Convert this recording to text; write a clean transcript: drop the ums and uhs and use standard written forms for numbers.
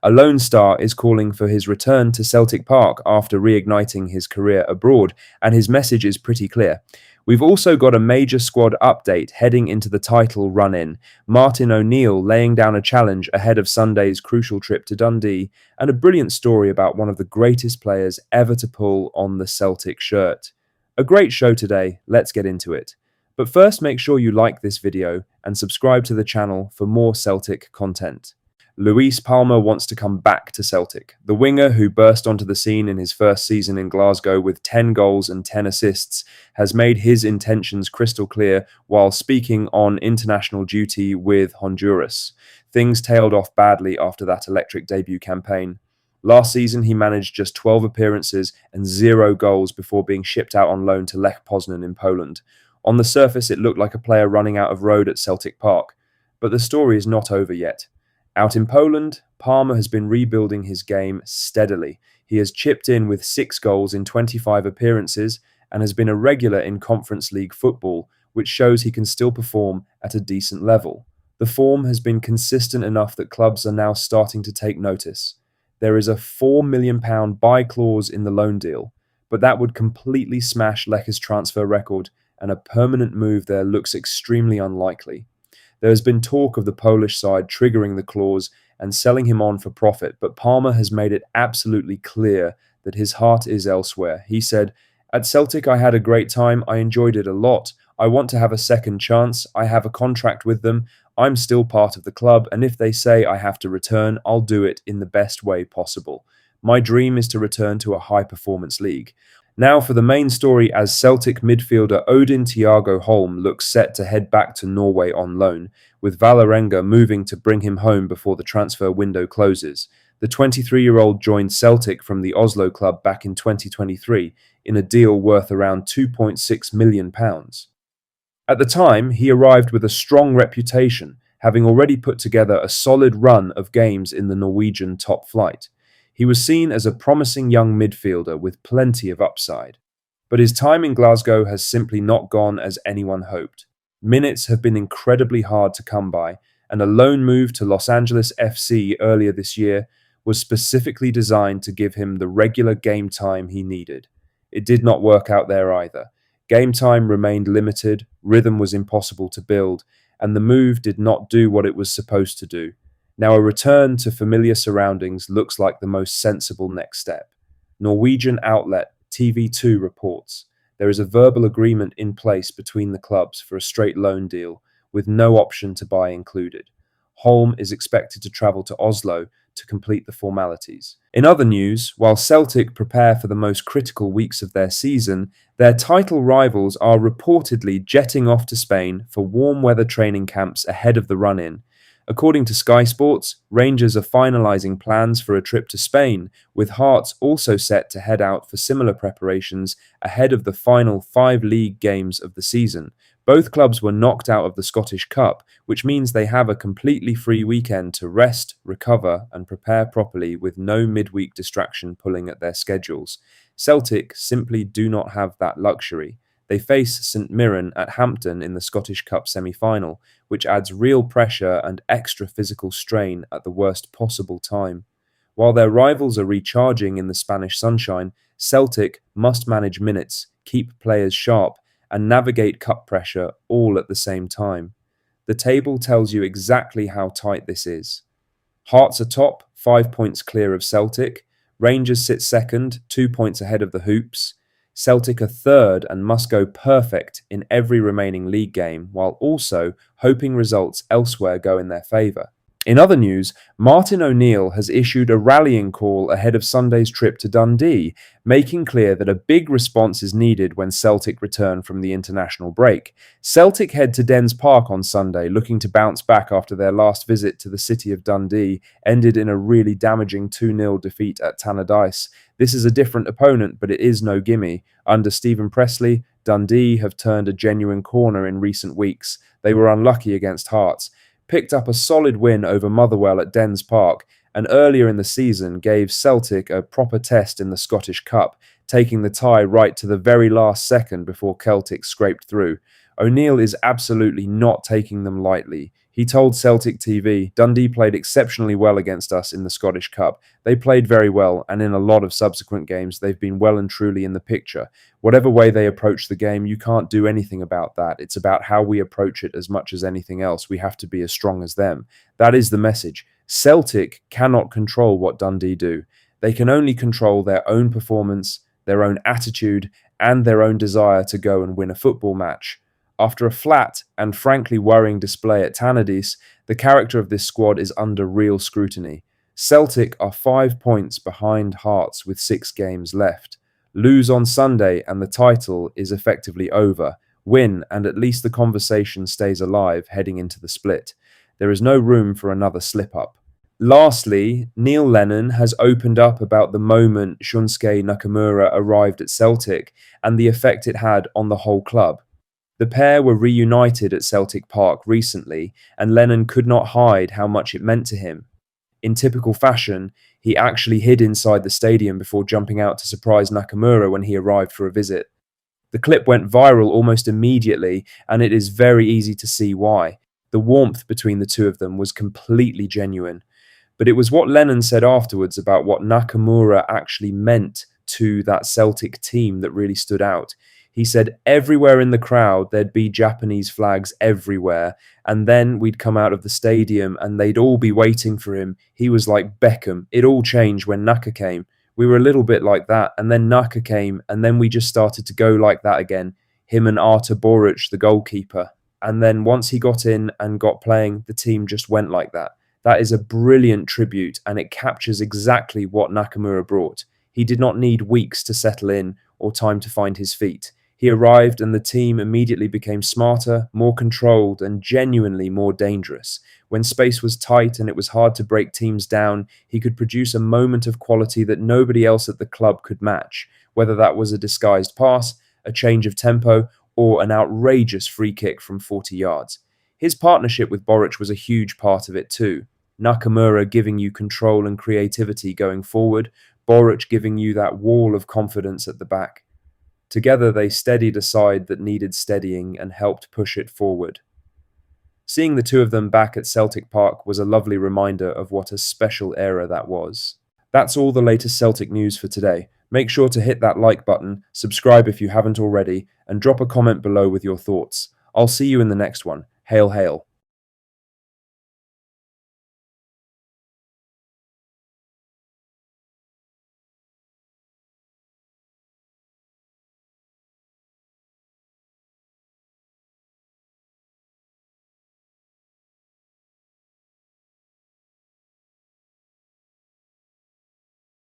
A Lone Star is calling for his return to Celtic Park after reigniting his career abroad, and his message is pretty clear. We've also got a major squad update heading into the title run-in, Martin O'Neill laying down a challenge ahead of Sunday's crucial trip to Dundee, and a brilliant story about one of the greatest players ever to pull on the Celtic shirt. A great show today, let's get into it. But first, make sure you like this video and subscribe to the channel for more Celtic content. Luis Palma wants to come back to Celtic. The winger, who burst onto the scene in his first season in Glasgow with 10 goals and 10 assists, has made his intentions crystal clear while speaking on international duty with Honduras. Things tailed off badly after that electric debut campaign. Last season, he managed just 12 appearances and 0 goals before being shipped out on loan to Lech Poznan in Poland. On the surface, it looked like a player running out of road at Celtic Park. But the story is not over yet. Out in Poland, Palma has been rebuilding his game steadily. He has chipped in with 6 goals in 25 appearances and has been a regular in Conference League football, which shows he can still perform at a decent level. The form has been consistent enough that clubs are now starting to take notice. There is a £4 million buy clause in the loan deal, but that would completely smash Lech's transfer record, and a permanent move there looks extremely unlikely. There has been talk of the Polish side triggering the clause and selling him on for profit, but Palma has made it absolutely clear that his heart is elsewhere. He said, "At Celtic I had a great time, I enjoyed it a lot. I want to have a second chance, I have a contract with them, I'm still part of the club, and if they say I have to return, I'll do it in the best way possible. My dream is to return to a high-performance league." Now for the main story, as Celtic midfielder Odin Thiago Holm looks set to head back to Norway on loan, with Vålerenga moving to bring him home before the transfer window closes. The 23-year-old joined Celtic from the Oslo club back in 2023 in a deal worth around £2.6 million. At the time, he arrived with a strong reputation, having already put together a solid run of games in the Norwegian top flight. He was seen as a promising young midfielder with plenty of upside. But his time in Glasgow has simply not gone as anyone hoped. Minutes have been incredibly hard to come by, and a loan move to Los Angeles FC earlier this year was specifically designed to give him the regular game time he needed. It did not work out there either. Game time remained limited, rhythm was impossible to build, and the move did not do what it was supposed to do. Now a return to familiar surroundings looks like the most sensible next step. Norwegian outlet TV2 reports there is a verbal agreement in place between the clubs for a straight loan deal, with no option to buy included. Holm is expected to travel to Oslo to complete the formalities. In other news, while Celtic prepare for the most critical weeks of their season, their title rivals are reportedly jetting off to Spain for warm weather training camps ahead of the run-in. According to Sky Sports, Rangers are finalising plans for a trip to Spain, with Hearts also set to head out for similar preparations ahead of the final 5 league games of the season. Both clubs were knocked out of the Scottish Cup, which means they have a completely free weekend to rest, recover and prepare properly with no midweek distraction pulling at their schedules. Celtic simply do not have that luxury. They face St Mirren at Hampden in the Scottish Cup semi-final, which adds real pressure and extra physical strain at the worst possible time. While their rivals are recharging in the Spanish sunshine, Celtic must manage minutes, keep players sharp, and navigate cup pressure all at the same time. The table tells you exactly how tight this is. Hearts are top, 5 points clear of Celtic. Rangers sit second, 2 points ahead of the Hoops. Celtic are third and must go perfect in every remaining league game, while also hoping results elsewhere go in their favour. In other news, Martin O'Neill has issued a rallying call ahead of Sunday's trip to Dundee, making clear that a big response is needed when Celtic return from the international break. Celtic head to Dens Park on Sunday, looking to bounce back after their last visit to the city of Dundee ended in a really damaging 2-0 defeat at Tannadice. This is a different opponent, but it is no gimme. Under Stephen Pressley, Dundee have turned a genuine corner in recent weeks. They were unlucky against Hearts, picked up a solid win over Motherwell at Dens Park, and earlier in the season gave Celtic a proper test in the Scottish Cup, taking the tie right to the very last second before Celtic scraped through. O'Neill is absolutely not taking them lightly. He told Celtic TV, Dundee played exceptionally well against us in the Scottish Cup. They played very well, and in a lot of subsequent games, they've been well and truly in the picture. Whatever way they approach the game, you can't do anything about that. It's about how we approach it as much as anything else. We have to be as strong as them. That is the message. Celtic cannot control what Dundee do. They can only control their own performance, their own attitude, and their own desire to go and win a football match. After a flat and frankly worrying display at Tannadice, the character of this squad is under real scrutiny. Celtic are 5 points behind Hearts with 6 games left. Lose on Sunday and the title is effectively over. Win and at least the conversation stays alive heading into the split. There is no room for another slip-up. Lastly, Neil Lennon has opened up about the moment Shunsuke Nakamura arrived at Celtic and the effect it had on the whole club. The pair were reunited at Celtic Park recently, and Lennon could not hide how much it meant to him. In typical fashion, he actually hid inside the stadium before jumping out to surprise Nakamura when he arrived for a visit. The clip went viral almost immediately, and it is very easy to see why. The warmth between the two of them was completely genuine. But it was what Lennon said afterwards about what Nakamura actually meant to that Celtic team that really stood out. He said everywhere in the crowd there'd be Japanese flags everywhere, and then we'd come out of the stadium and they'd all be waiting for him. He was like Beckham. It all changed when Naka came. We were a little bit like that, and then Naka came, and then we just started to go like that again. Him and Artur Boruc, the goalkeeper. And then once he got in and got playing, the team just went like that. That is a brilliant tribute, and it captures exactly what Nakamura brought. He did not need weeks to settle in or time to find his feet. He arrived and the team immediately became smarter, more controlled, and genuinely more dangerous. When space was tight and it was hard to break teams down, he could produce a moment of quality that nobody else at the club could match, whether that was a disguised pass, a change of tempo, or an outrageous free kick from 40 yards. His partnership with Boruc was a huge part of it too. Nakamura giving you control and creativity going forward, Boruc giving you that wall of confidence at the back. Together they steadied a side that needed steadying and helped push it forward. Seeing the two of them back at Celtic Park was a lovely reminder of what a special era that was. That's all the latest Celtic news for today. Make sure to hit that like button, subscribe if you haven't already, and drop a comment below with your thoughts. I'll see you in the next one. Hail, hail.